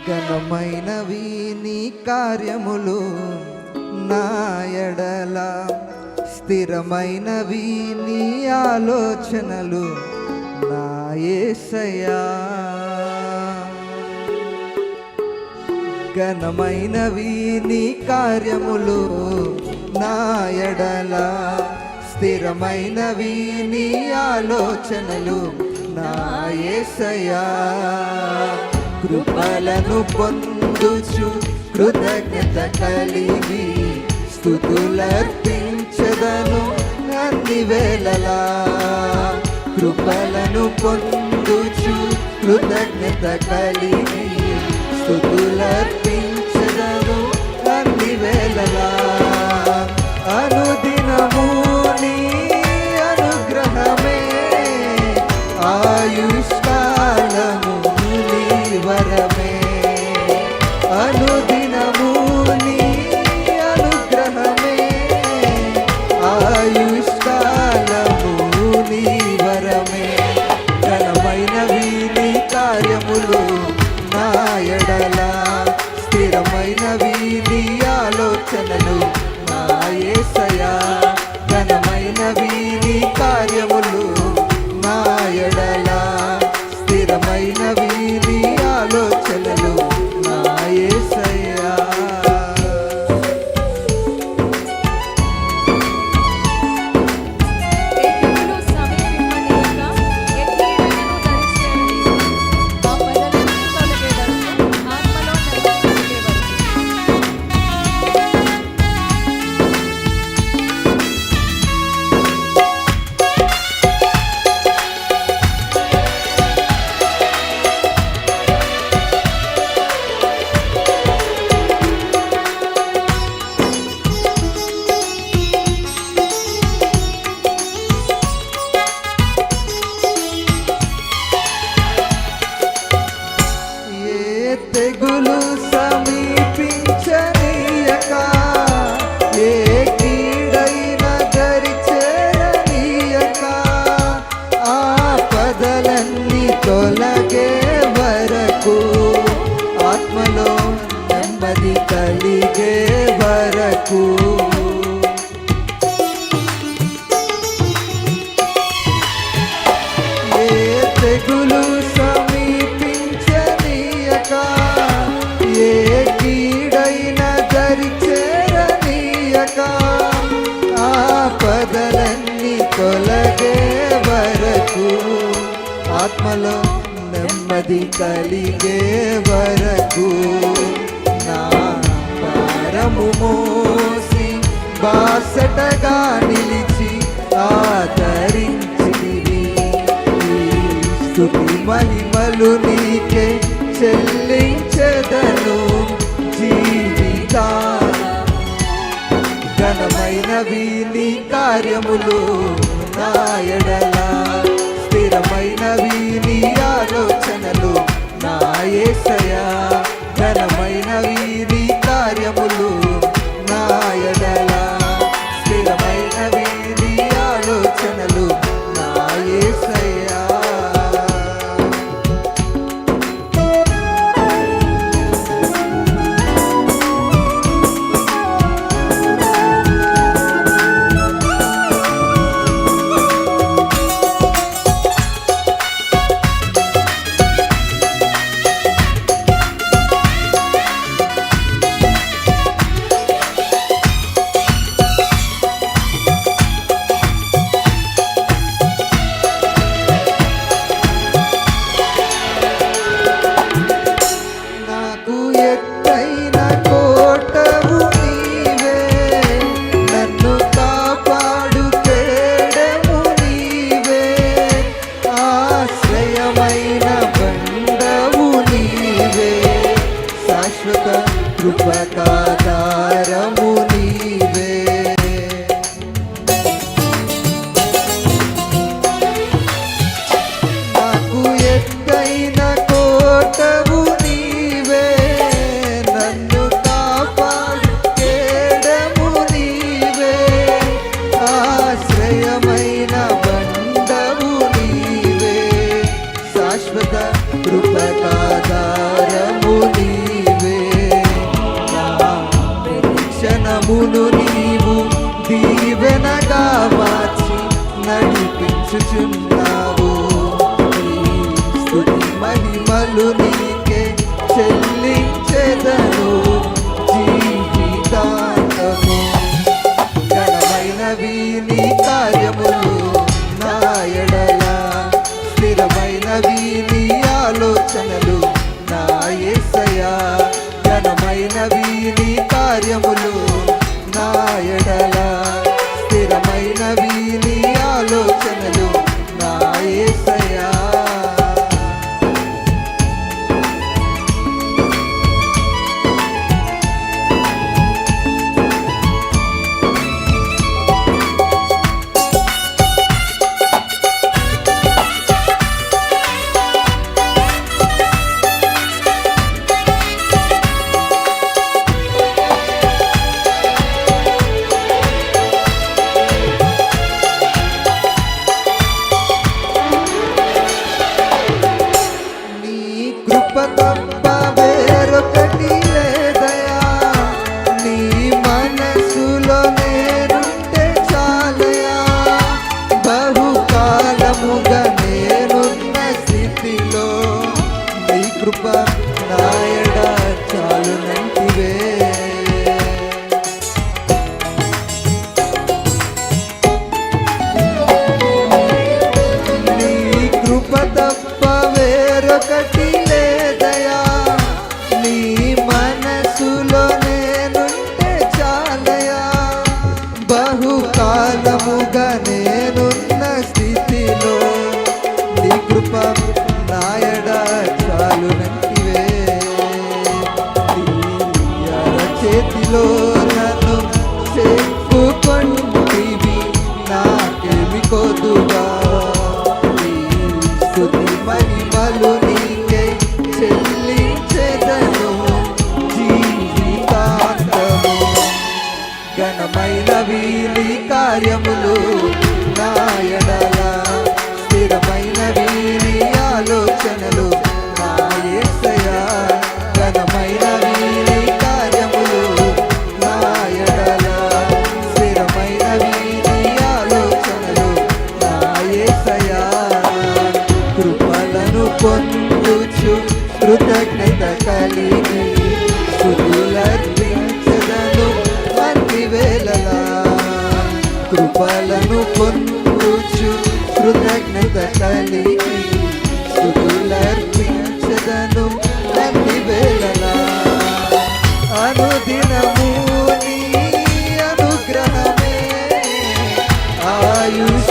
ఘనమైనవి నీ కార్యములు నా ఎడల, స్థిరమైనవి నీ ఆలోచనలు నా యేసయ్యా. ఘనమైనవి నీ కార్యములు నా ఎడల, స్థిరమైనవి నీ ఆలోచనలు నా యేసయ్యా. కృపలను పొందుచు కృతజ్ఞత కలిగి స్తుతులర్పించదను అన్ని వేళలా. కృపలను పొందుచు కృతజ్ఞత కలిగి స్తుతులర్పించదను అన్ని వేళలా. అనుదినము నీ అనుగ్రహమే ఆయుష్కాలము నీ వరమే. అనుదినము నీ అనుగ్రహమే ఆయుష్కాలము నీ వరమే. ఘనమైనవి నీ కార్యములు నా ఎడల, స్థిరమైనవి నీ ఆలోచనలు నా యేసయ్యా. ఘనమైనవి నీ కార్యములు నా ఎడల, స్థిరమైనవి నీ ఆలోచనలు నా యేసయ్యా. తెగులు సమీపించనీయక, ఏ కీడైన దరిచేరనీయక, ఆపదలన్నీ తొలగే వరకు, ఆత్మలో నెమ్మది కలిగే వరకు. ఏ తెగులు ఏ కీడైన దరిచేరనీయక, ఆపదలన్నీ తొలగే వరకు, ఆత్మలో నెమ్మది కలిగే వరకు. నా భారము మోసి బాసటగా నిలిచి ఆదరించితివి. స్తుతి మహిమలు నీకే చెల్లించెదను జీవితాంతం. ఘనమైనవి నీ కార్యములు నా ఎడల, స్థిరమైనవి నీ ఆలోచనలు నా యేసయ్యా. ఘనమైనవి నీ కార్యములు నా ఎడల, స్థిరమైనవి నీ ఆలోచనలు నా యేసయ్యా. ఎత్తైన కోటవు నీవే, నన్ను కాపాడు కేడము నీవే, ఆశ్రయమైన బండవు నీవే, శాశ్వత కృపకాధారము నీవే. నాకు ఎత్తైన కోటవు నీవే, నన్ను కాపాడు కేడము నీవే, ఆశ్రయమైన బండవు నీవే, శాశ్వత కృపకాధారము నీవే. నా క్షణమును నీవు దీవెనగా మార్చి నడిపించుచున్నావు. నీ స్తుతి మహిమలు నీకే చెల్లించెదను జీవితాంతము. ఘనమైనవి నీ కార్యములు నా ఎడల, స్థిరమైనవి నీ ఆలోచనలు నా యేసయ్యా. ఘనమైనవి నీ కార్యములు నా ఎడల, స్థిరమైనవి నీ ఆలోచనలు నా యేసయ్యా. కృప తప్ప వేరొకటి లేదయా. నీ మనసులో నేనుంటే చాలయా. బహుకాలముగా నేనున్న స్థితిలో నీ కృప నాయడ చాలునంటివే. నీ కృప తప్ప వేరొకటి లేదయా. నీ మనసులో నేనుంటే చాలయా. బహుకాలముగా నేనున్న స్థితిలో నీ కృప నాయడ చాలునంటివే. చేతిలో నన్ను చెప్పుకొంటివి, నాకేమి కొదుగా. స్తుతి మహిమలు నీకే చెల్లించెదను జీవితాంతము. ఘనమైనవి నీ కార్యములు నా ఎడల, స్థిరమైనవి నీ ఆలోచనలు నా యేసయ్యా. ఘనమైనవి నీ కార్యములు నా ఎడల, స్థిరమైనవి నీ ఆలోచనలు నా యేసయ్యా. కృపలను పొందుచు కృతజ్ఞత కలిగి స్తుతులర్పించెదను అన్ని వేళలా. కృపలను పొందుచు కృతజ్ఞత కలిగి స్తుతులర్పించెదను అన్ని వేళలా. అనుదినము నీ అనుగ్రహమే ఆయుష్